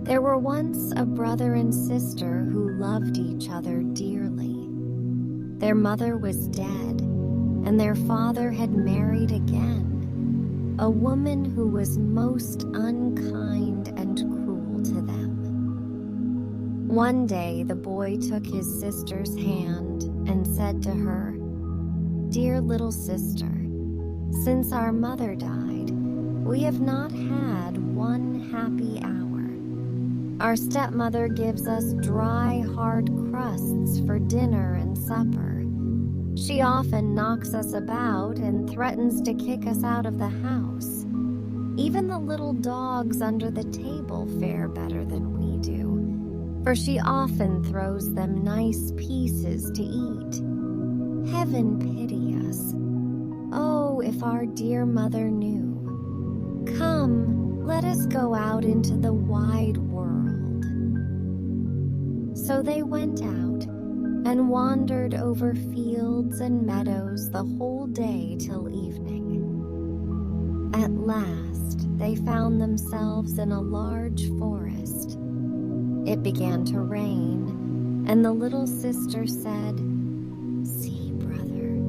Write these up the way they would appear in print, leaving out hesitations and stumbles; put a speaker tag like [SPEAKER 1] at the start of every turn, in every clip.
[SPEAKER 1] There were once a brother and sister who loved each other dearly. Their mother was dead, and their father had married again, a woman who was most unkind and cruel to them. One day, the boy took his sister's hand and said to her, "Dear little sister, since our mother died, we have not had one happy hour. Our stepmother gives us dry, hard crusts for dinner and supper. She often knocks us about and threatens to kick us out of the house. Even the little dogs under the table fare better than we do, for she often throws them nice pieces to eat. Heaven pity us. Oh, if our dear mother knew. Come, let us go out into the wide world." So they went out and wandered over fields and meadows the whole day till evening. At last, they found themselves in a large forest. It began to rain, and the little sister said, "See, brother,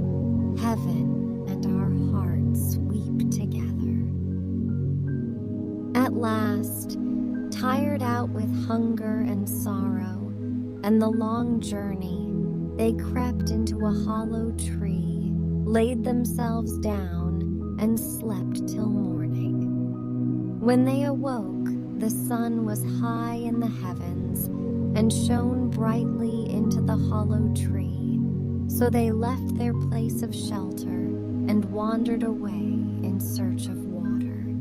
[SPEAKER 1] heaven and our hearts weep together." At last, tired out with hunger and sorrow and the long journey, they crept into a hollow tree, laid themselves down, and slept till morning. When they awoke, the sun was high in the heavens and shone brightly into the hollow tree. So they left their place of shelter and wandered away in search of water.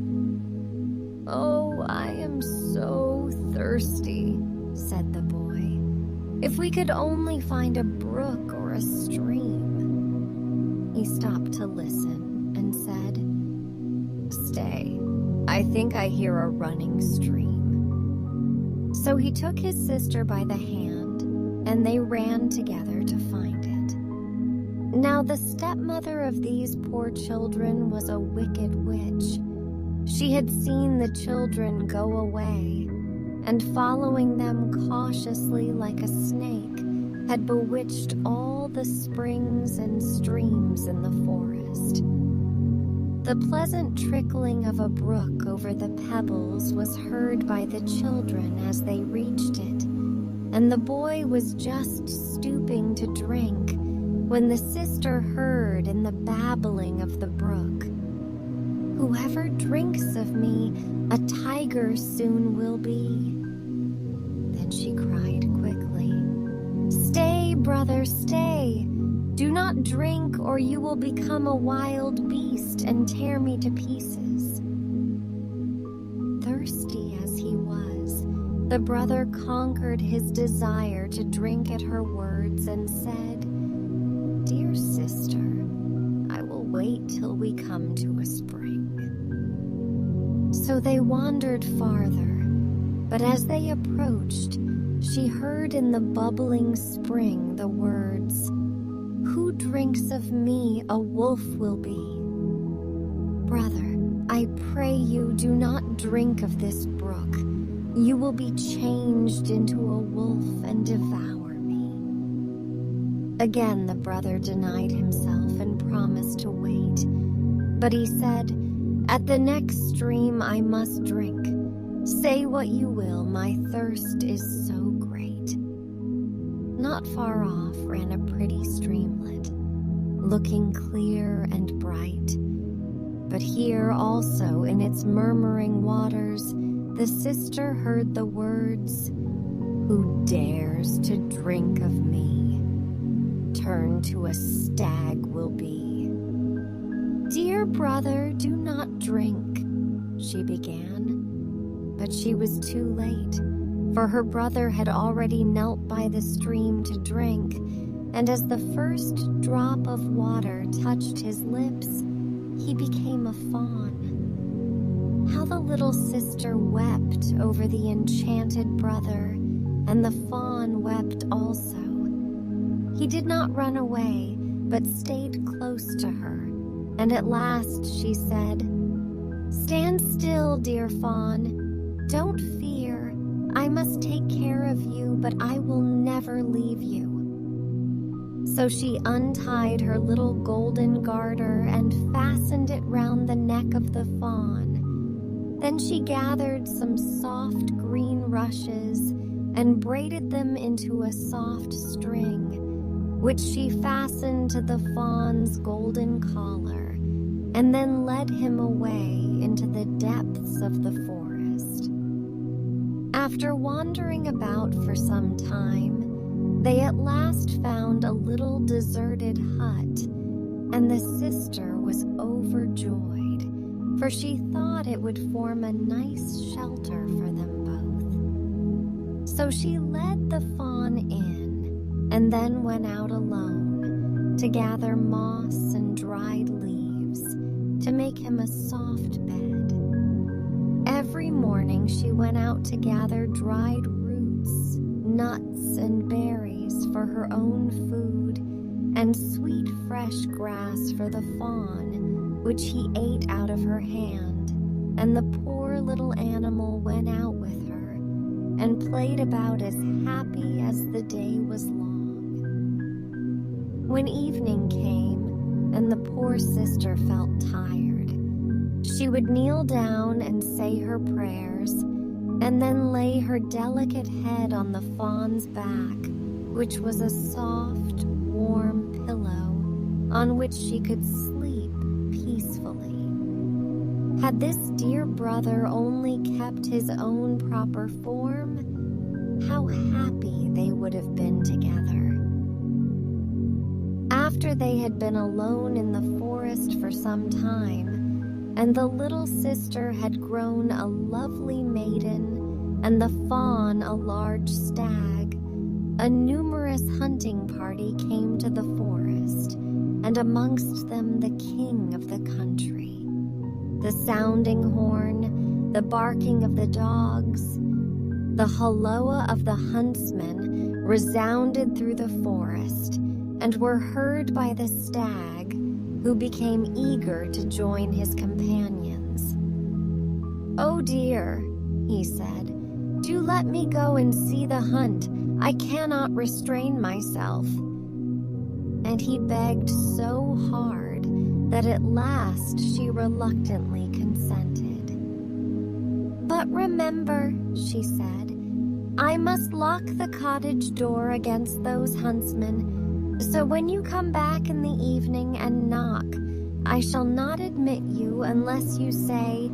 [SPEAKER 1] "Oh, I am so thirsty," said the boy. "If we could only find a brook or a stream." He stopped to listen and said, "Stay, I think I hear a running stream." So he took his sister by the hand, and they ran together to find it. Now the stepmother of these poor children was a wicked witch. She had seen the children go away, and following them cautiously like a snake, had bewitched all the springs and streams in the forest. The pleasant trickling of a brook over the pebbles was heard by the children as they reached it, and the boy was just stooping to drink when the sister heard in the babbling of the brook, "Whoever drinks of me, a tiger soon will be." Then she cried quickly, "Stay, brother, stay! Do not drink, or you will become a wild beast and tear me to pieces." Thirsty as he was, the brother conquered his desire to drink at her words and said, "Dear sister, I will wait till we come to a spring." So they wandered farther, but as they approached, she heard in the bubbling spring the words, "Who drinks of me, a wolf will be." "Brother, I pray you, do not drink of this brook. You will be changed into a wolf and devour me." Again the brother denied himself and promised to wait. But he said, "At the next stream I must drink. Say what you will, my thirst is so great." Not far off ran a pretty streamlet, looking clear and bright. But here also in its murmuring waters, the sister heard the words, "Who dares to drink of me, turned to a stag will be." "Dear brother, do not drink," she began. But she was too late, for her brother had already knelt by the stream to drink, and as the first drop of water touched his lips, he became a fawn. How the little sister wept over the enchanted brother, and the fawn wept also. He did not run away, but stayed close to her, and at last she said, "Stand still, dear fawn. Don't fear. I must take care of you, but I will never leave you." So she untied her little golden garter and fastened it round the neck of the fawn. Then she gathered some soft green rushes and braided them into a soft string, which she fastened to the fawn's golden collar, and then led him away into the depths of the forest. After wandering about for some time, they at last found a little deserted hut, and the sister was overjoyed, for she thought it would form a nice shelter for them both. So she led the fawn in, and then went out alone to gather moss and dried leaves to make him a soft bed. Every morning she went out to gather dried roots, nuts, and berries for her own food, and sweet fresh grass for the fawn, which he ate out of her hand, and the poor little animal went out with her and played about as happy as the day was long. When evening came and the poor sister felt tired, she would kneel down and say her prayers, and then lay her delicate head on the fawn's back, which was a soft, warm pillow on which she could sleep peacefully. Had this dear brother only kept his own proper form, how happy they would have been together. After they had been alone in the forest for some time, and the little sister had grown a lovely maiden, and the fawn a large stag, a numerous hunting party came to the forest, and amongst them the king of the country. The sounding horn, the barking of the dogs, the holloa of the huntsmen resounded through the forest, and were heard by the stag, who became eager to join his companions. "Oh dear," he said, "do let me go and see the hunt. I cannot restrain myself." And he begged so hard that at last she reluctantly consented. "But remember," she said, "I must lock the cottage door against those huntsmen, so when you come back in the evening and knock, I shall not admit you unless you say,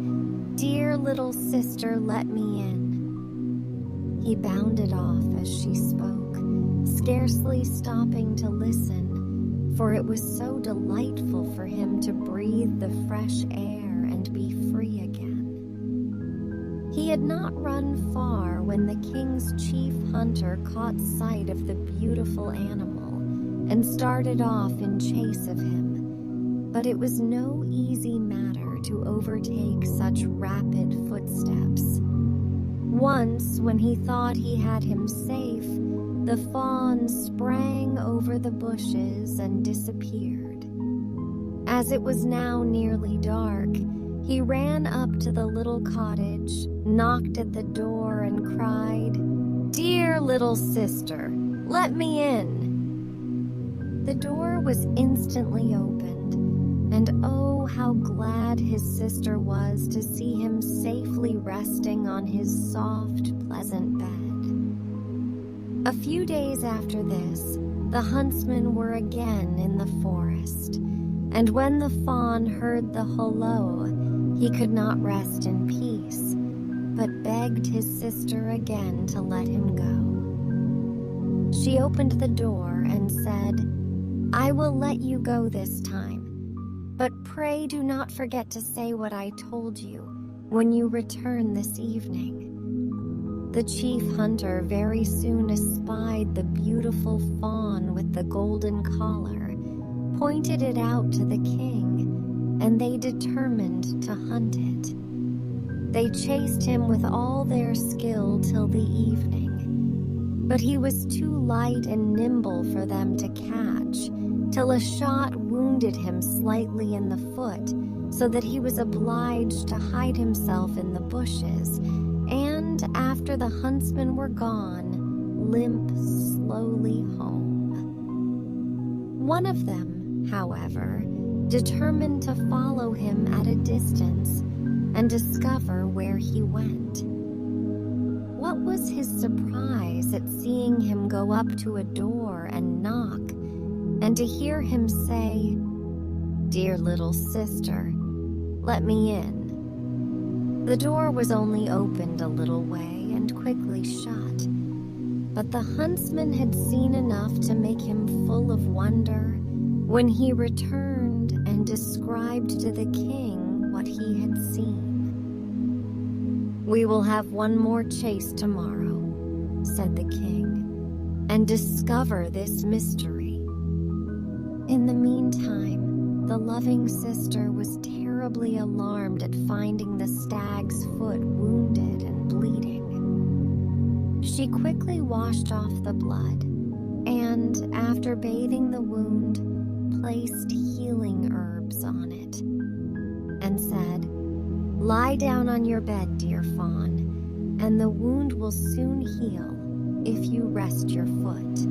[SPEAKER 1] 'Dear little sister, let me in.'" He bounded off as she spoke, scarcely stopping to listen, for it was so delightful for him to breathe the fresh air and be free again. He had not run far when the king's chief hunter caught sight of the beautiful animal and started off in chase of him, but it was no easy matter to overtake such rapid footsteps. Once, when he thought he had him safe, the fawn sprang over the bushes and disappeared. As it was now nearly dark, he ran up to the little cottage, knocked at the door, and cried, "Dear little sister, let me in." The door was instantly opened, and oh, how glad his sister was to see him safely resting on his soft, pleasant bed. A few days after this, the huntsmen were again in the forest, and when the fawn heard the holloa, he could not rest in peace, but begged his sister again to let him go. She opened the door and said, "I will let you go this time, but pray do not forget to say what I told you when you return this evening." The chief hunter very soon espied the beautiful fawn with the golden collar, pointed it out to the king, and they determined to hunt it. They chased him with all their skill till the evening, but he was too light and nimble for them to catch, till a shot wounded him slightly in the foot, so that he was obliged to hide himself in the bushes, and and after the huntsmen were gone, limp slowly home. One of them, however, determined to follow him at a distance and discover where he went. What was his surprise at seeing him go up to a door and knock, and to hear him say, "Dear little sister, let me in." The door was only opened a little way and quickly shut, but the huntsman had seen enough to make him full of wonder when he returned and described to the king what he had seen. "We will have one more chase tomorrow," said the king, "and discover this mystery." In the meantime, the loving sister was terribly alarmed at finding the stag's foot wounded and bleeding. She quickly washed off the blood and, after bathing the wound, placed healing herbs on it and said, "Lie down on your bed, dear fawn, and the wound will soon heal if you rest your foot."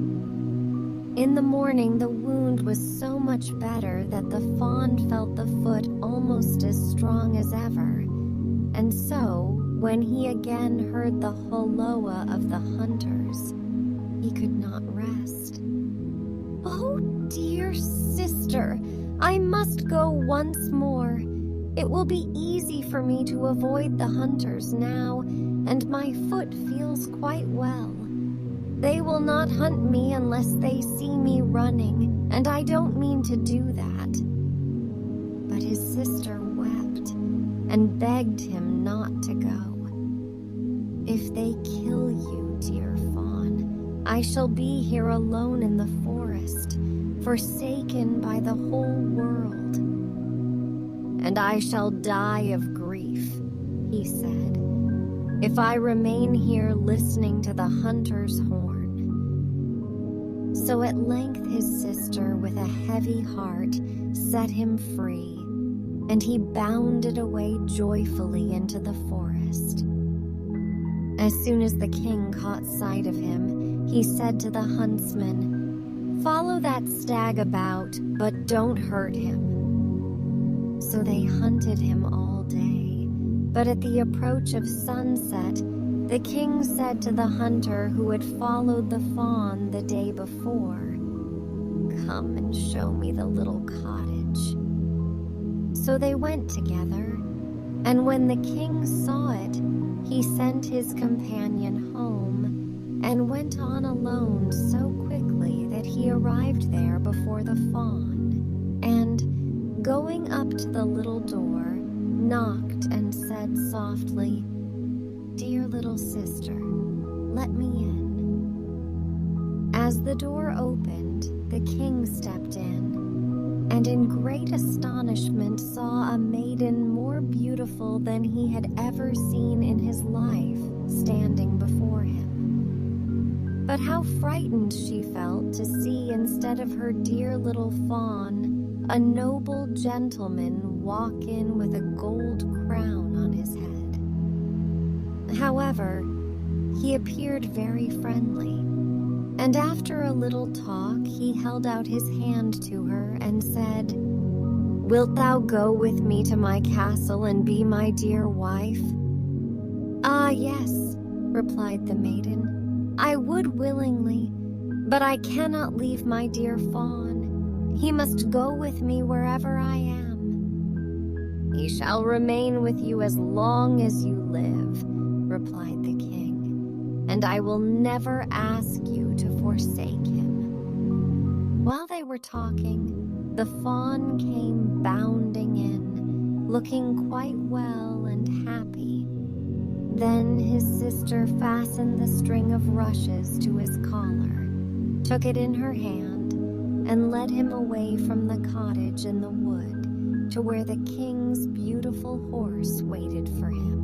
[SPEAKER 1] In the morning, the wound was so much better that the fawn felt the foot almost as strong as ever, and so, when he again heard the holloa of the hunters, he could not rest. "Oh, dear sister, I must go once more. It will be easy for me to avoid the hunters now, and my foot feels quite well. They will not hunt me unless they see me running, and I don't mean to do that." But his sister wept and begged him not to go. "If they kill you, dear fawn, I shall be here alone in the forest, forsaken by the whole world. And I shall die of grief," he said, "if I remain here listening to the hunter's horn." So at length his sister, with a heavy heart, set him free, and he bounded away joyfully into the forest. As soon as the king caught sight of him, he said to the huntsman, "Follow that stag about, but don't hurt him." So they hunted him all day, but at the approach of sunset, the king said to the hunter who had followed the fawn the day before, "Come and show me the little cottage." So they went together, and when the king saw it, he sent his companion home and went on alone so quickly that he arrived there before the fawn, and, going up to the little door, knocked and said softly, "Dear little sister, let me in." As the door opened, the king stepped in, and in great astonishment saw a maiden more beautiful than he had ever seen in his life standing before him. But how frightened she felt to see, instead of her dear little fawn, a noble gentleman walk in with a gold crown on his head. However, he appeared very friendly, and after a little talk he held out his hand to her and said, "Wilt thou go with me to my castle and be my dear wife?" "Ah, yes," replied the maiden, "I would willingly, but I cannot leave my dear fawn. He must go with me wherever I am." "He shall remain with you as long as you live," replied the king, "and I will never ask you to forsake him." While they were talking, the fawn came bounding in, looking quite well and happy. Then his sister fastened the string of rushes to his collar, took it in her hand, and led him away from the cottage in the wood to where the king's beautiful horse waited for him.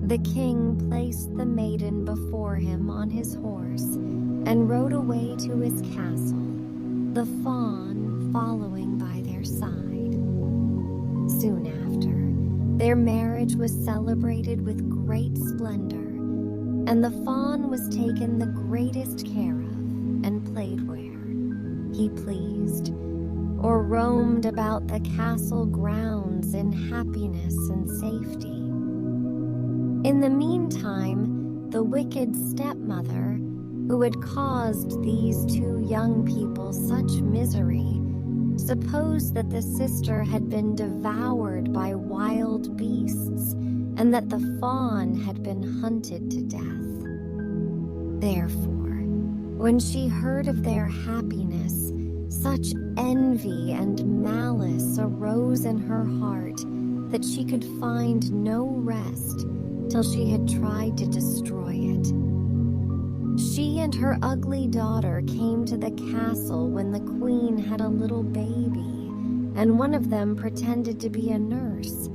[SPEAKER 1] The king placed the maiden before him on his horse and rode away to his castle, the fawn following by their side. Soon after, their marriage was celebrated with great splendor, and the fawn was taken the greatest care of and played where he pleased, or roamed about the castle grounds in happiness and safety. In the meantime, the wicked stepmother, who had caused these two young people such misery, supposed that the sister had been devoured by wild beasts and that the fawn had been hunted to death. Therefore, when she heard of their happiness, such envy and malice arose in her heart that she could find no rest till she had tried to destroy it. She and her ugly daughter came to the castle when the queen had a little baby, and one of them pretended to be a nurse,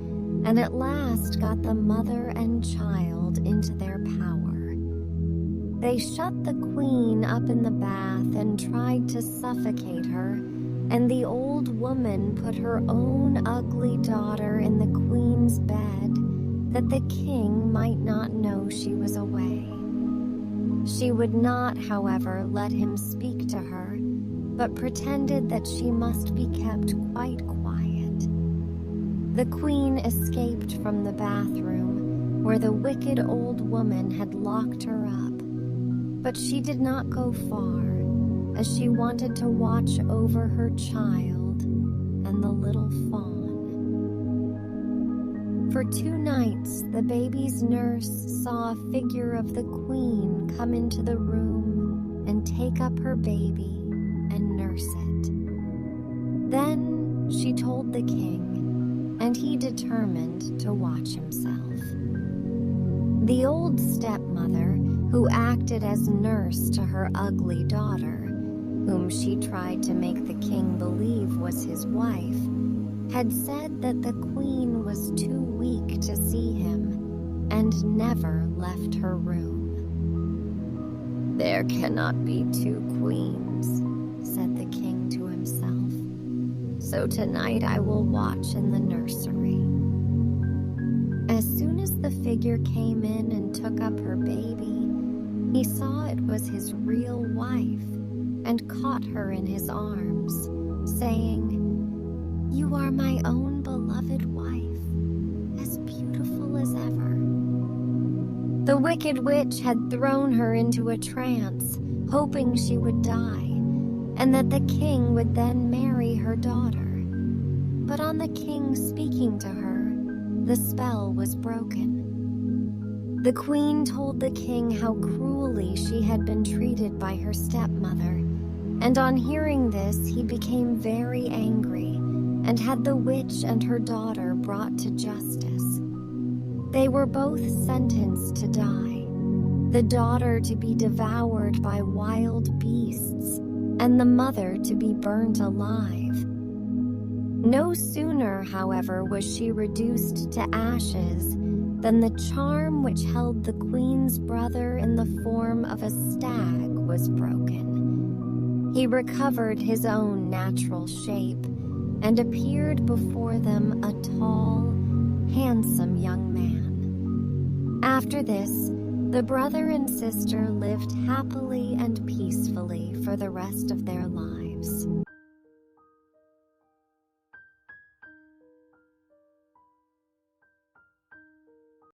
[SPEAKER 1] and at last got the mother and child into their power. They shut the queen up in the bath and tried to suffocate her, and the old woman put her own ugly daughter in the queen's bed, that the king might not know she was away. She would not, however, let him speak to her, but pretended that she must be kept quite quiet. The queen escaped from the bathroom, where the wicked old woman had locked her up, but she did not go far, as she wanted to watch over her child and the little fawn. For 2 nights, the baby's nurse saw a figure of the queen come into the room and take up her baby and nurse it. Then she told the king, and he determined to watch himself. The old stepmother, who acted as nurse to her ugly daughter, whom she tried to make the king believe was his wife, had said that the queen was too weak to see him and never left her room. "There cannot be 2 queens," said the king to himself, "so tonight I will watch in the nursery." As soon as the figure came in and took up her baby, he saw it was his real wife and caught her in his arms, saying, "You are my own beloved wife, as beautiful as ever." The wicked witch had thrown her into a trance, hoping she would die, and that the king would then marry her daughter. But on the king speaking to her, the spell was broken. The queen told the king how cruelly she had been treated by her stepmother, and on hearing this he became very angry and had the witch and her daughter brought to justice. They were both sentenced to die, the daughter to be devoured by wild beasts, and the mother to be burnt alive. No sooner, however, was she reduced to ashes than the charm which held the queen's brother in the form of a stag was broken. He recovered his own natural shape and appeared before them a tall, handsome young man. After this, the brother and sister lived happily and peacefully for the rest of their lives.